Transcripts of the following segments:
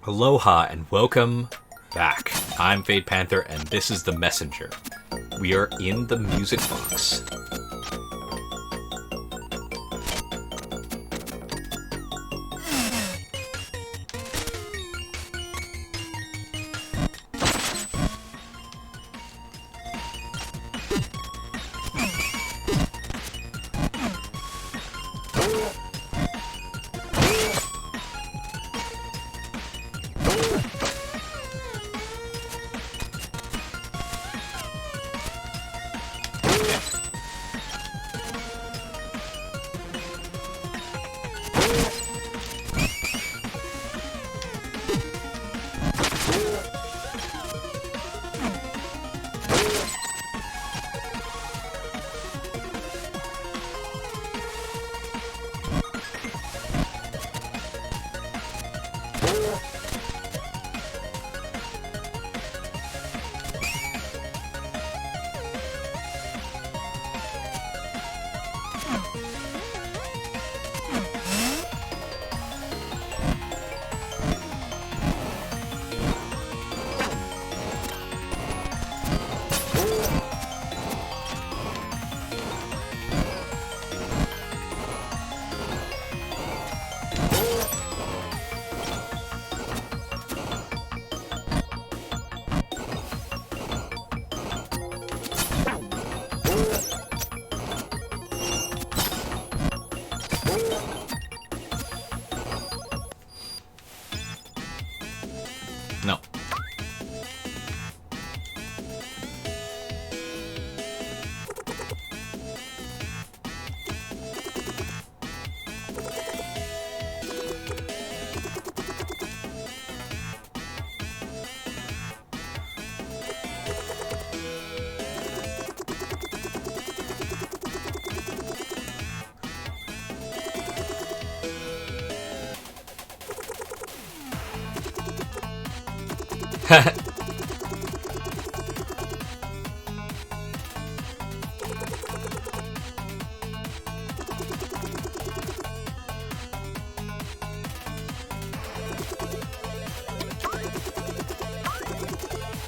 Aloha and welcome back. I'm Panther and this is The Messenger. We are in the music box. No.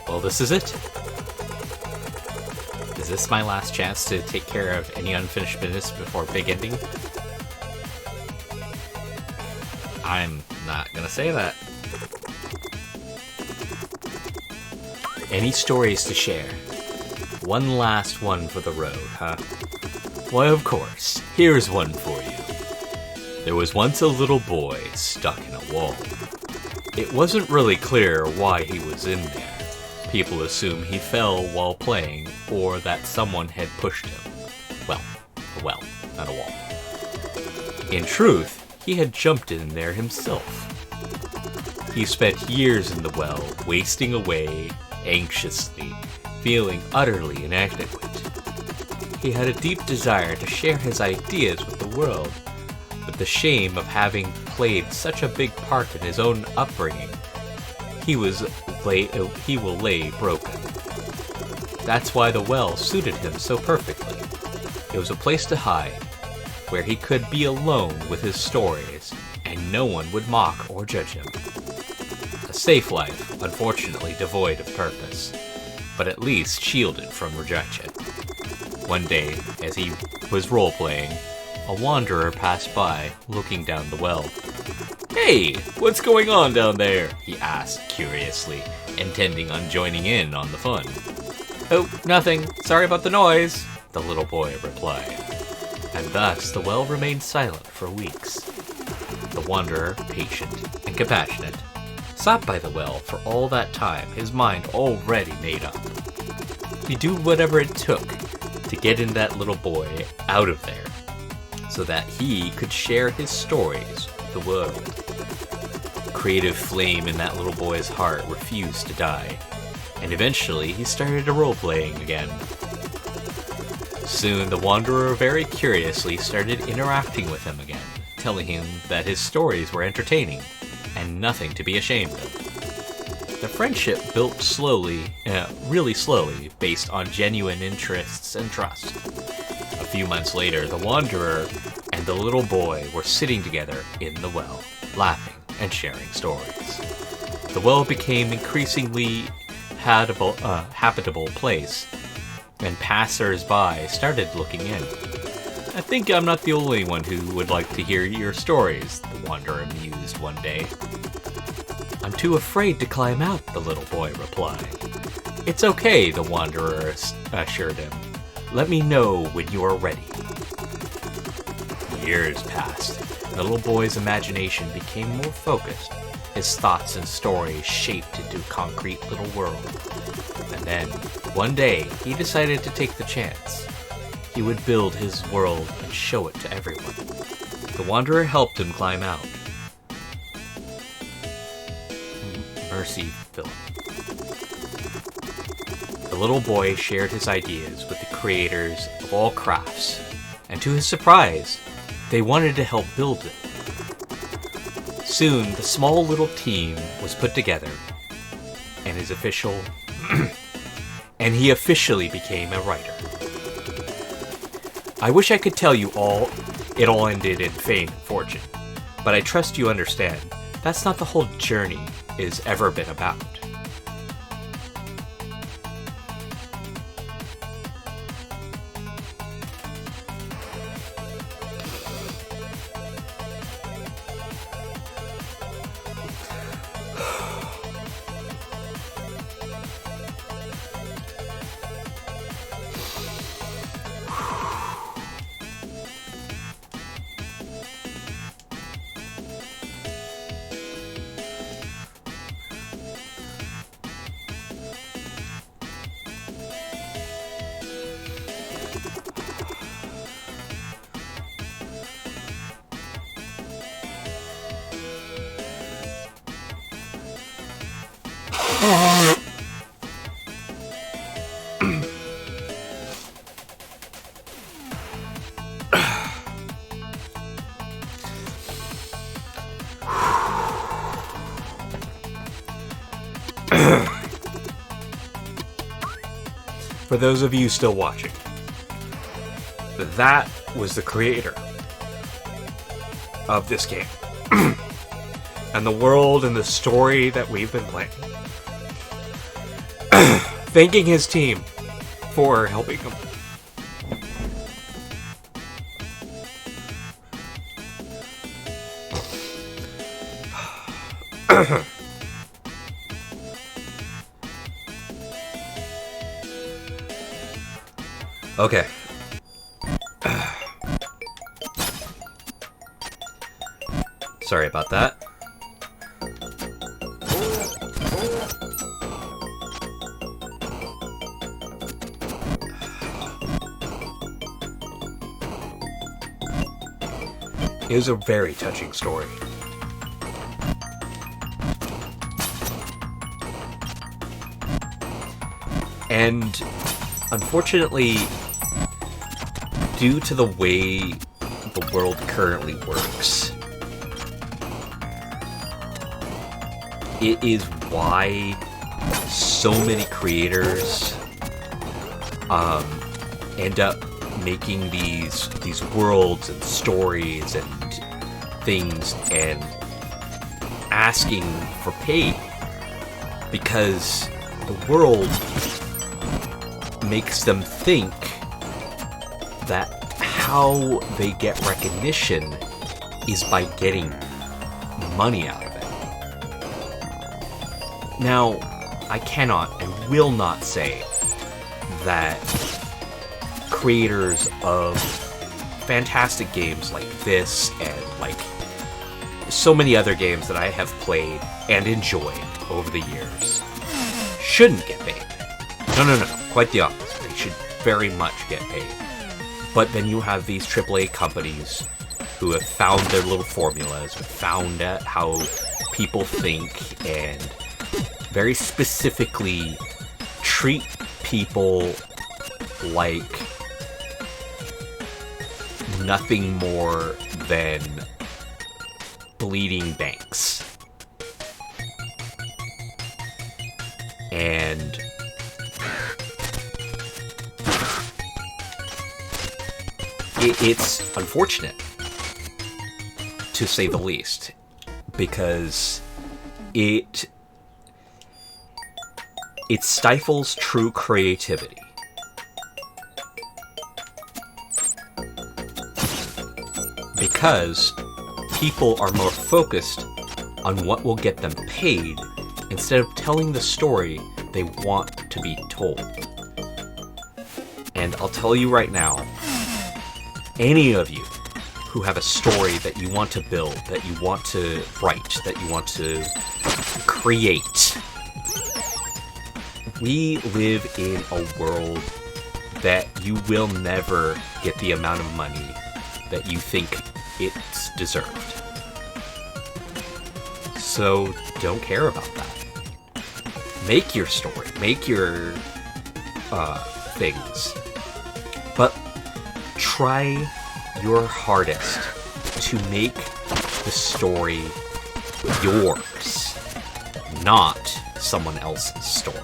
Well, this is it. Is this my last chance to take care of any unfinished business before big ending? I'm not gonna say that. Any stories to share? One last one for the road, huh? Why, of course. Here's one for you. There was once a little boy stuck in a wall. It wasn't really clear why he was in there. People assume he fell while playing, or that someone had pushed him. Well, a well, not a wall. In truth, he had jumped in there himself. He spent years in the well, wasting away anxiously, feeling utterly inadequate. He had a deep desire to share his ideas with the world, but the shame of having played such a big part in his own upbringing, he will lay broken. That's why the well suited him so perfectly. It was a place to hide, where he could be alone with his stories, and no one would mock or judge him. A safe life, unfortunately devoid of purpose, but at least shielded from rejection. One day, as he was role-playing, a wanderer passed by, looking down the well. "Hey, what's going on down there?" he asked curiously, intending on joining in on the fun. "Oh, nothing. Sorry about the noise," the little boy replied. And thus the well remained silent for weeks. The wanderer, patient and compassionate, sat by the well for all that time, his mind already made up. He'd do whatever it took to get in that little boy out of there, so that he could share his stories with the world. The creative flame in that little boy's heart refused to die, and eventually he started role-playing again. Soon the wanderer very curiously started interacting with him again, telling him that his stories were entertaining and nothing to be ashamed of. The friendship built really slowly, based on genuine interests and trust. A few months later, the wanderer and the little boy were sitting together in the well, laughing and sharing stories. the well became increasingly habitable place, and passers-by started looking in. I think I'm not the only one who would like to hear your stories, the wanderer mused one day. I'm too afraid to climb out, the little boy replied. It's okay, the wanderer assured him. Let me know when you are ready. Years passed, and the little boy's imagination became more focused. His thoughts and stories shaped into a concrete little world. And then, one day, he decided to take the chance. He would build his world and show it to everyone. The wanderer helped him climb out. Mercy, Philip. The little boy shared his ideas with the creators of all crafts, and to his surprise, they wanted to help build it. Soon, the small little team was put together, and he officially became a writer. I wish I could tell you it all ended in fame and fortune, but I trust you understand that's not the whole journey is ever been about. For those of you still watching, that was the creator of this game. And the world and the story that we've been playing. Thanking his team for helping him. Okay. Sorry about that. It was a very touching story. And unfortunately, due to the way the world currently works, it is why so many creators end up making these worlds and stories and things and asking for pay, because the world makes them think that how they get recognition is by getting money out of it. Now, I cannot and will not say that creators of fantastic games like this and like so many other games that I have played and enjoyed over the years shouldn't get paid. No. Quite the opposite. They should very much get paid. But then you have these AAA companies who have found their little formulas, found out how people think, and very specifically treat people like nothing more than bleeding banks. And it's unfortunate, to say the least, because it It stifles true creativity. Because people are more focused on what will get them paid instead of telling the story they want to be told. And I'll tell you right now, any of you who have a story that you want to build, that you want to write, that you want to create, we live in a world that you will never get the amount of money that you think it's deserved. So don't care about that. Make your story, make your things, but try your hardest to make the story yours, not someone else's story.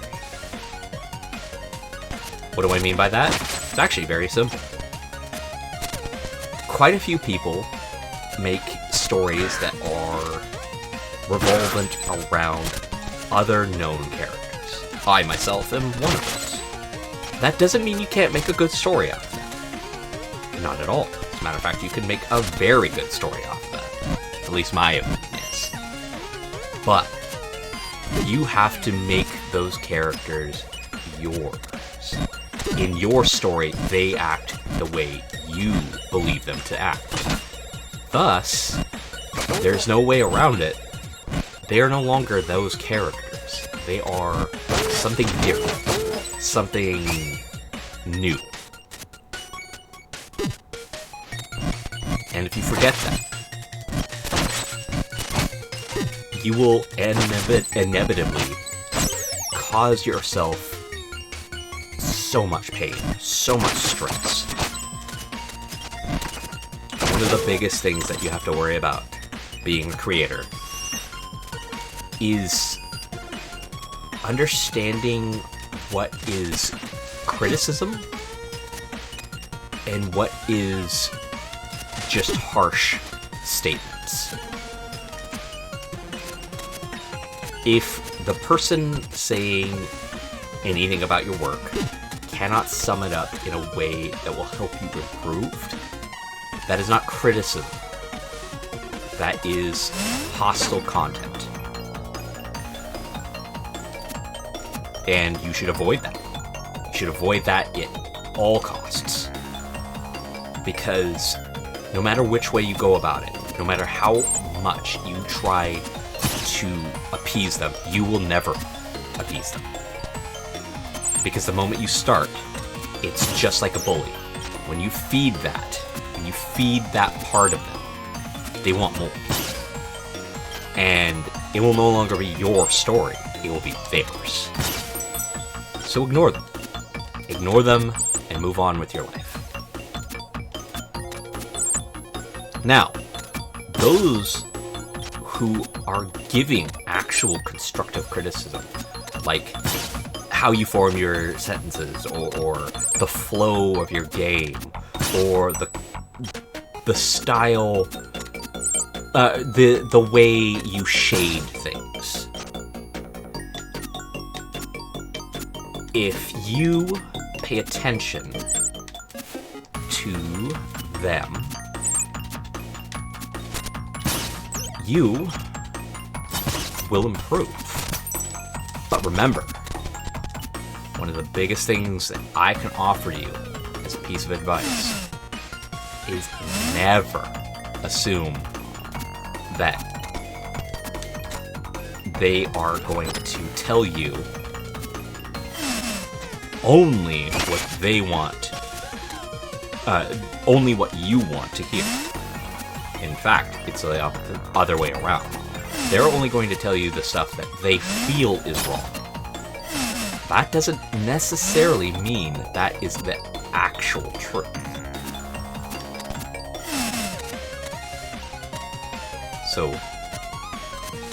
What do I mean by that? It's actually very simple. Quite a few people make stories that are revolvent around other known characters. I myself am one of those. That doesn't mean you can't make a good story out of that. Not at all. As a matter of fact, you can make a very good story off of that. At least my opinion is. But you have to make those characters yours. In your story, they act the way you believe them to act. Thus, there's no way around it. They are no longer those characters. They are something different, something new. And if you forget that, you will inevitably cause yourself so much pain, so much stress. One of the biggest things that you have to worry about being a creator is understanding what is criticism and what is just harsh statements. If the person saying anything about your work cannot sum it up in a way that will help you improve, that is not criticism. That is hostile content. And you should avoid that. You should avoid that at all costs. Because no matter which way you go about it, no matter how much you try to appease them, you will never appease them. Because the moment you start, it's just like a bully. When you feed that, when you feed that part of them, they want more. And it will no longer be your story, it will be theirs. So ignore them. Ignore them and move on with your life. Now, those who are giving actual constructive criticism, like how you form your sentences, or the flow of your game, or the style, the way you shade things. If you pay attention to them, you will improve. But remember, one of the biggest things that I can offer you as a piece of advice is never assume that they are going to tell you only what they want, only what you want to hear. In fact, it's the other way around. They're only going to tell you the stuff that they feel is wrong. That doesn't necessarily mean that is the actual truth. So,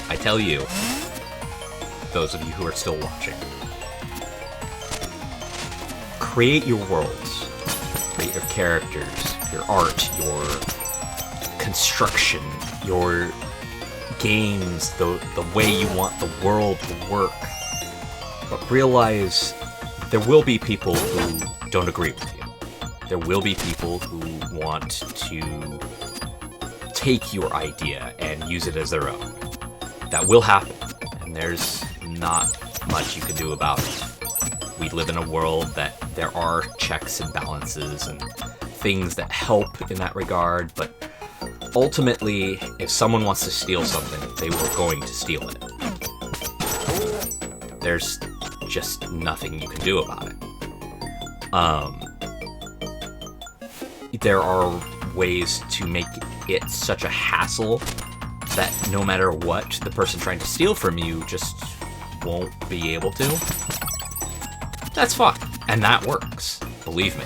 I tell you, those of you who are still watching, create your worlds, create your characters, your art, your construction, your games, the way you want the world to work, But realize there will be people who don't agree with you. There will be people who want to take your idea and use it as their own. That will happen, and there's not much you can do about it. We live in a world that there are checks and balances and things that help in that regard, but ultimately, if someone wants to steal something, they were going to steal it. There's just nothing you can do about it. There are ways to make it such a hassle that no matter what the person trying to steal from you just won't be able to. That's fine, and that works, believe me.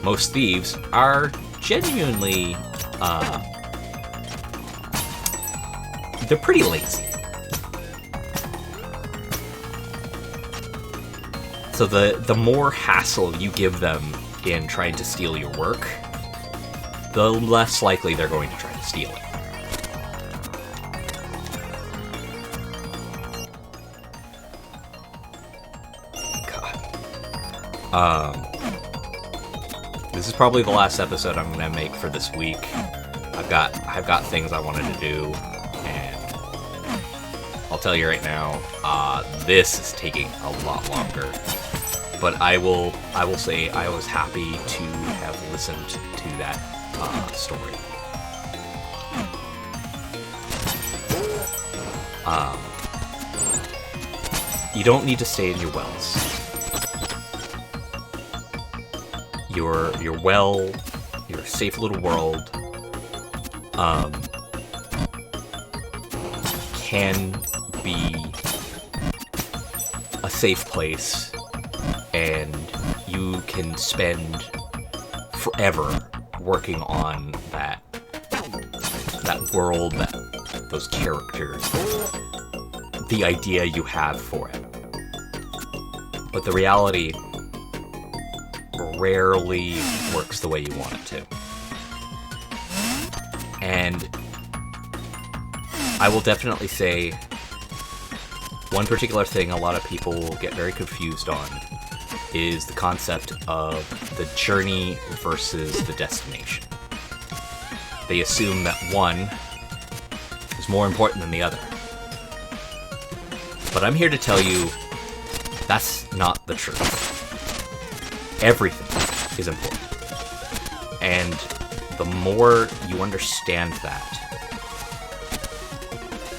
Most thieves are genuinely, they're pretty lazy. So the more hassle you give them in trying to steal your work, the less likely they're going to try to steal it. This is probably the last episode I'm gonna make for this week. I've got things I wanted to do, and I'll tell you right now, this is taking a lot longer. But I will say I was happy to have listened to that story. You don't need to stay in your wells. Your well, your safe little world, can be a safe place, and you can spend forever working on that world, those characters, the idea you have for it. But the reality rarely works the way you want it to. And I will definitely say one particular thing a lot of people get very confused on is the concept of the journey versus the destination. They assume that one is more important than the other. But I'm here to tell you that's not the truth. Everything is important. And the more you understand that,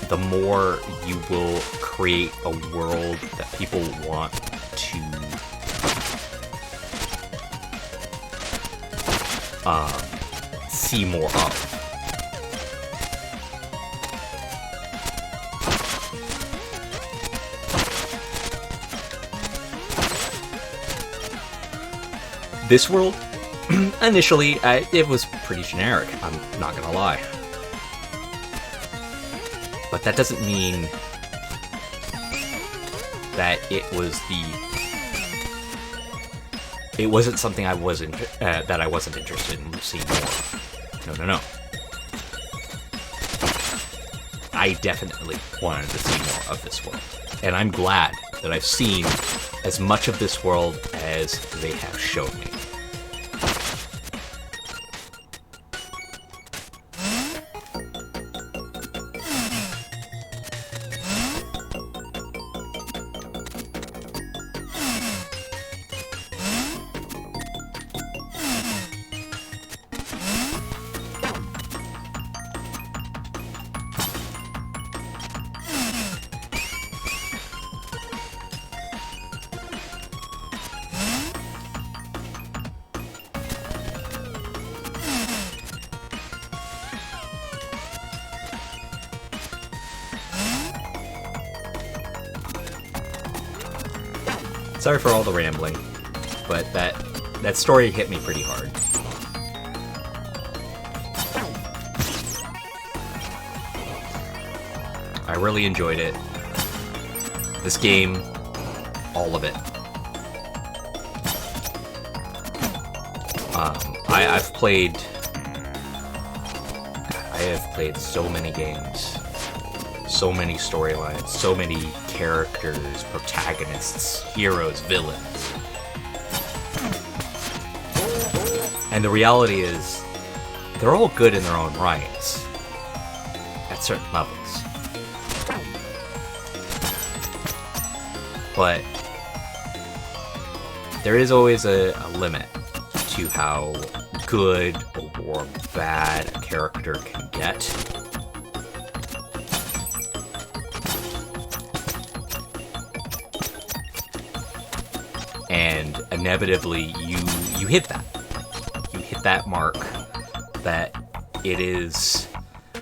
the more you will create a world that people want to see more of. This world, initially, it was pretty generic, I'm not gonna lie. But that doesn't mean that it wasn't something I wasn't interested in seeing more. No. I definitely wanted to see more of this world. And I'm glad that I've seen as much of this world as they have shown me. Sorry for all the rambling, but that story hit me pretty hard. I really enjoyed it. This game, all of it. I have played so many games. so many storylines, so many characters, protagonists, heroes, villains. And the reality is, they're all good in their own rights, at certain levels. But there is always a limit to how good or bad a character can get. And inevitably, you hit that. You hit that mark that it is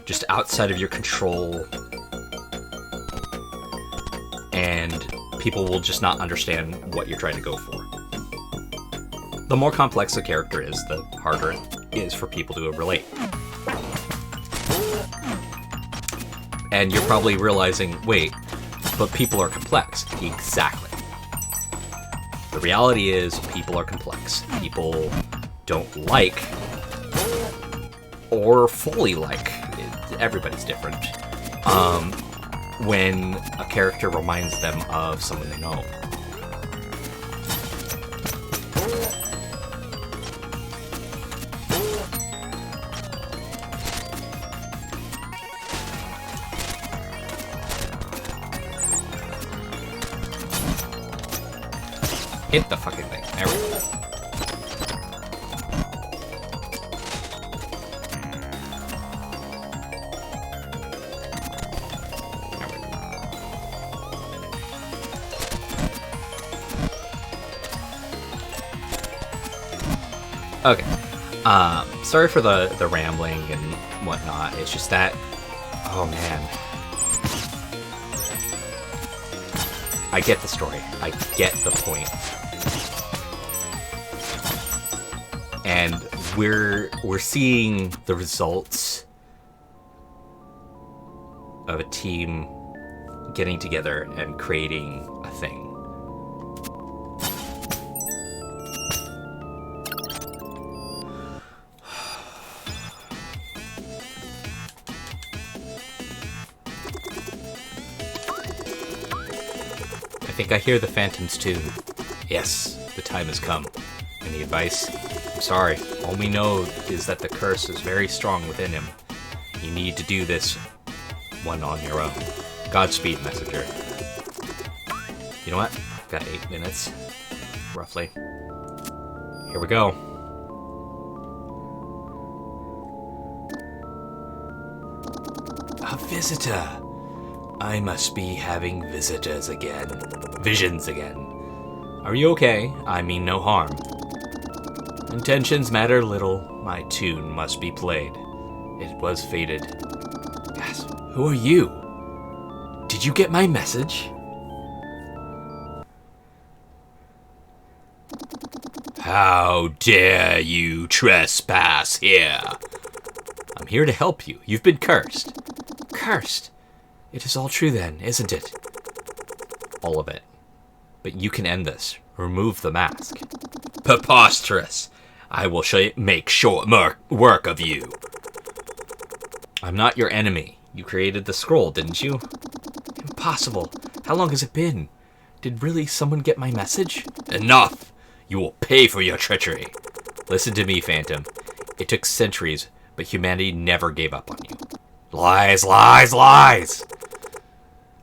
just outside of your control, and people will just not understand what you're trying to go for. The more complex a character is, the harder it is for people to relate. And you're probably realizing, wait, but people are complex. Exactly. The reality is, people are complex. People don't like, or fully like, everybody's different, when a character reminds them of someone they know. Hit the fucking thing. There we go. Okay. Sorry for the rambling and whatnot. It's just that, oh man. I get the story. I get the point. And we're seeing the results of a team getting together and creating a thing. I think I hear the phantoms too. Yes, the time has come. Any advice? I'm sorry. All we know is that the curse is very strong within him. You need to do this one on your own. Godspeed, messenger. You know what? I've got 8 minutes, roughly. Here we go. A visitor. I must be having visitors again. Visions again. Are you okay? I mean no harm. Intentions matter little. My tune must be played. It was fated. Yes. Who are you? Did you get my message? How dare you trespass here? I'm here to help you. You've been cursed. Cursed? It is all true then, isn't it? All of it. But you can end this. Remove the mask. Preposterous! I will make short work of you. I'm not your enemy. You created the scroll, didn't you? Impossible. How long has it been? Did really someone get my message? Enough! You will pay for your treachery. Listen to me, Phantom. It took centuries, but humanity never gave up on you. Lies, lies, lies!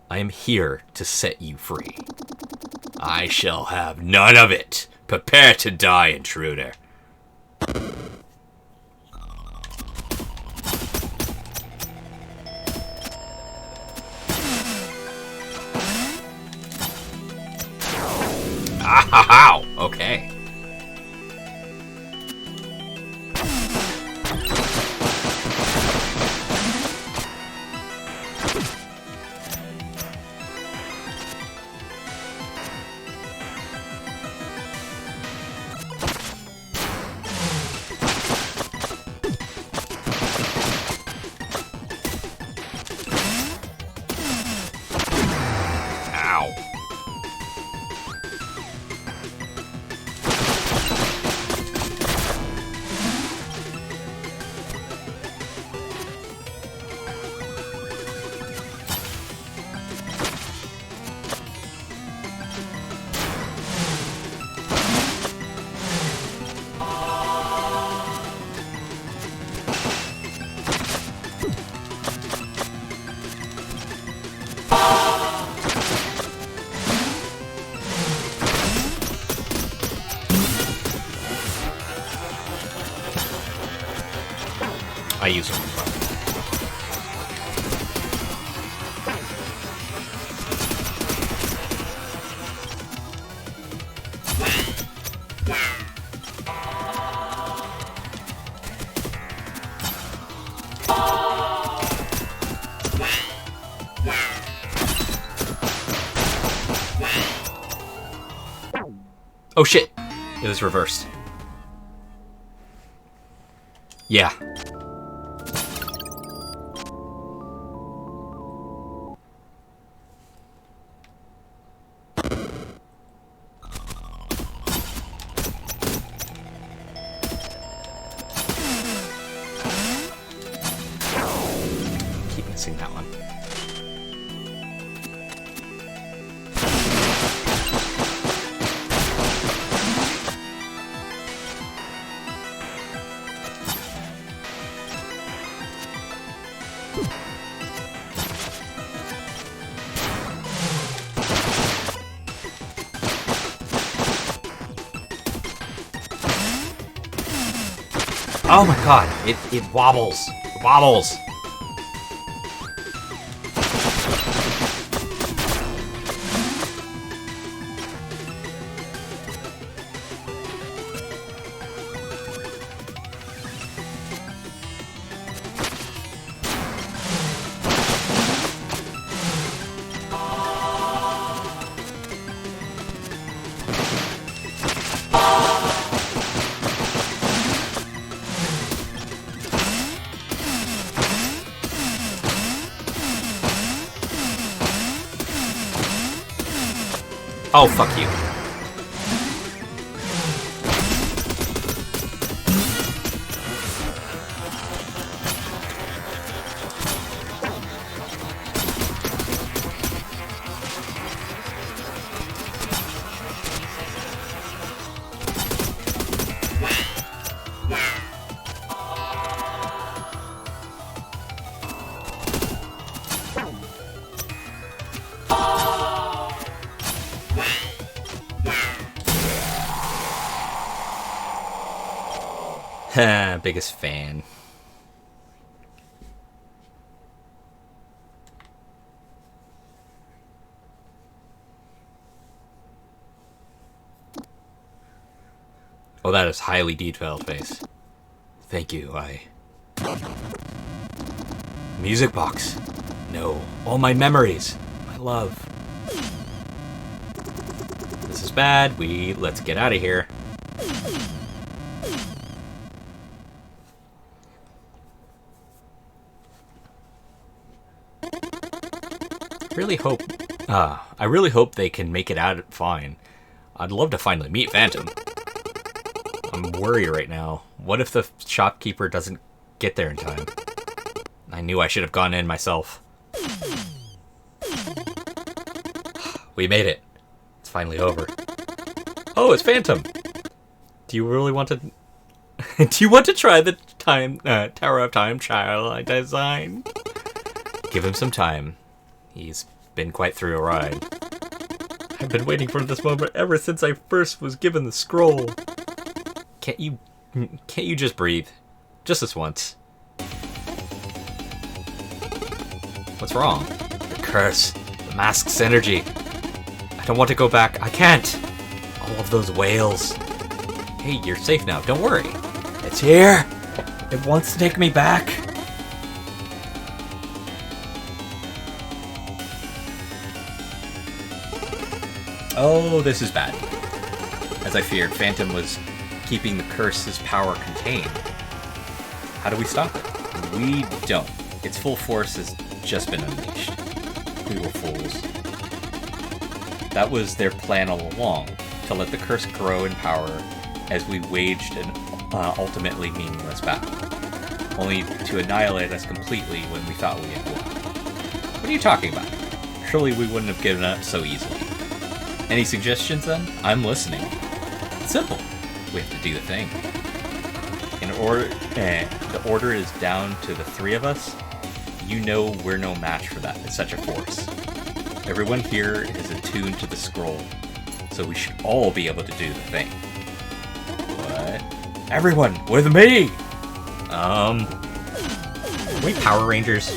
I am here to set you free. I shall have none of it. Prepare to die, intruder. Ow! Okay. I use them. Oh shit! It was reversed. Yeah. Keep missing that one. Oh my god, it wobbles. It wobbles. Oh, fuck you. Biggest fan. Oh, that is highly detailed face. Thank you, Music box. No. All my memories. My love. This is bad. Let's get out of here. I really hope they can make it out fine. I'd love to finally meet Phantom. I'm worried right now. What if the shopkeeper doesn't get there in time? I knew I should have gone in myself. We made it. It's finally over. Oh, it's Phantom. Do you really want to... Do you want to try the Tower of Time child I designed? Give him some time. He's been quite through a ride. I've been waiting for this moment ever since I first was given the scroll. Can't you just breathe? Just this once. What's wrong? The curse. The mask's energy. I don't want to go back. I can't. All of those whales. Hey, you're safe now. Don't worry. It's here. It wants to take me back. Oh, this is bad. As I feared, Phantom was keeping the curse's power contained. How do we stop it? We don't. Its full force has just been unleashed. We were fools. That was their plan all along, to let the curse grow in power as we waged an ultimately meaningless battle, only to annihilate us completely when we thought we had won. What are you talking about? Surely we wouldn't have given up so easily. Any suggestions then? I'm listening. It's simple. We have to do the thing. The order is down to the three of us. You know we're no match for that. It's such a force. Everyone here is attuned to the scroll, so we should all be able to do the thing. What? Everyone, with me! Wait, Power Rangers.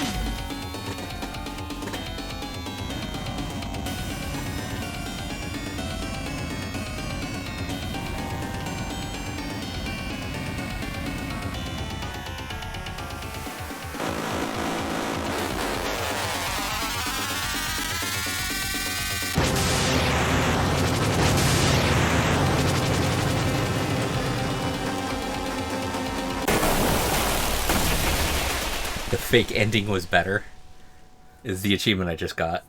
The fake ending was better, is the achievement I just got.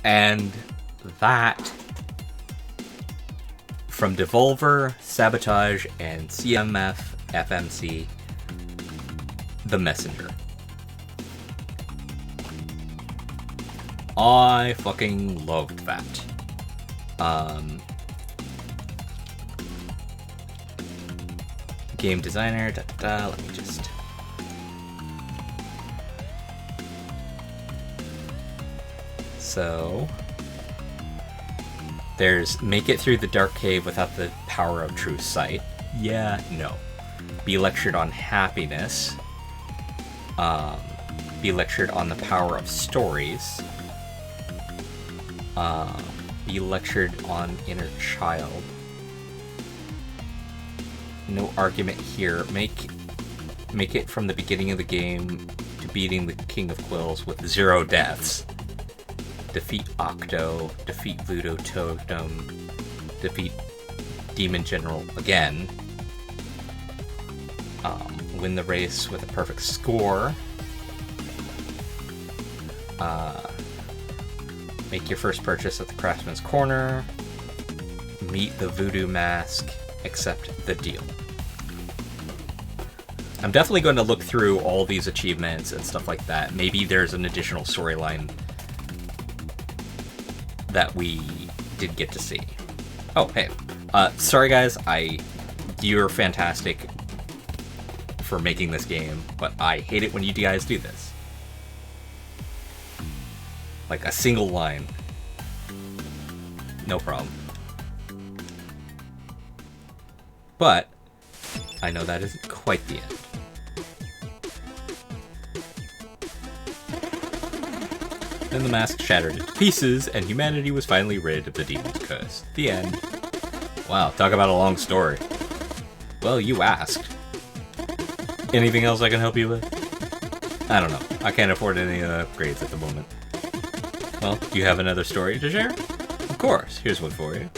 And that, from Devolver, Sabotage, and CMF FMC, The Messenger. I fucking loved that. Game designer, let me just... So... There's make it through the dark cave without the power of true sight. Yeah, no. Be lectured on happiness. Be lectured on the power of stories. Be lectured on inner child. No argument here. Make it from the beginning of the game to beating the King of Quills with 0 deaths. Defeat Octo. Defeat Voodoo Totem. Defeat Demon General again. Win the race with a perfect score. Make your first purchase at the Craftsman's Corner. Meet the Voodoo Mask. Accept the deal. I'm definitely going to look through all these achievements and stuff like that. Maybe there's an additional storyline that we did get to see. Oh, hey. Sorry guys, you're fantastic for making this game, but I hate it when you guys do this. Like a single line. No problem. But I know that isn't quite the end. Then the mask shattered into pieces, and humanity was finally rid of the demon's curse. The end. Wow, talk about a long story. Well, you asked. Anything else I can help you with? I don't know. I can't afford any upgrades at the moment. Well, do you have another story to share? Of course, here's one for you.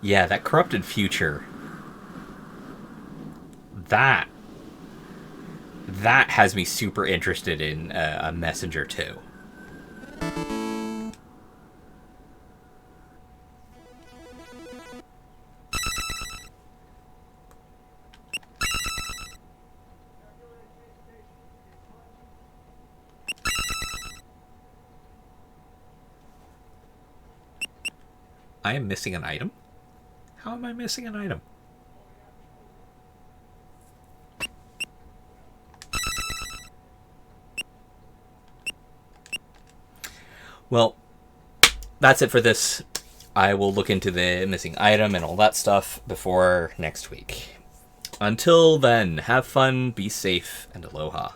Yeah, that corrupted future. That has me super interested in a Messenger 2. I am missing an item? How am I missing an item? Well, that's it for this. I will look into the missing item and all that stuff before next week. Until then, have fun, be safe, and aloha.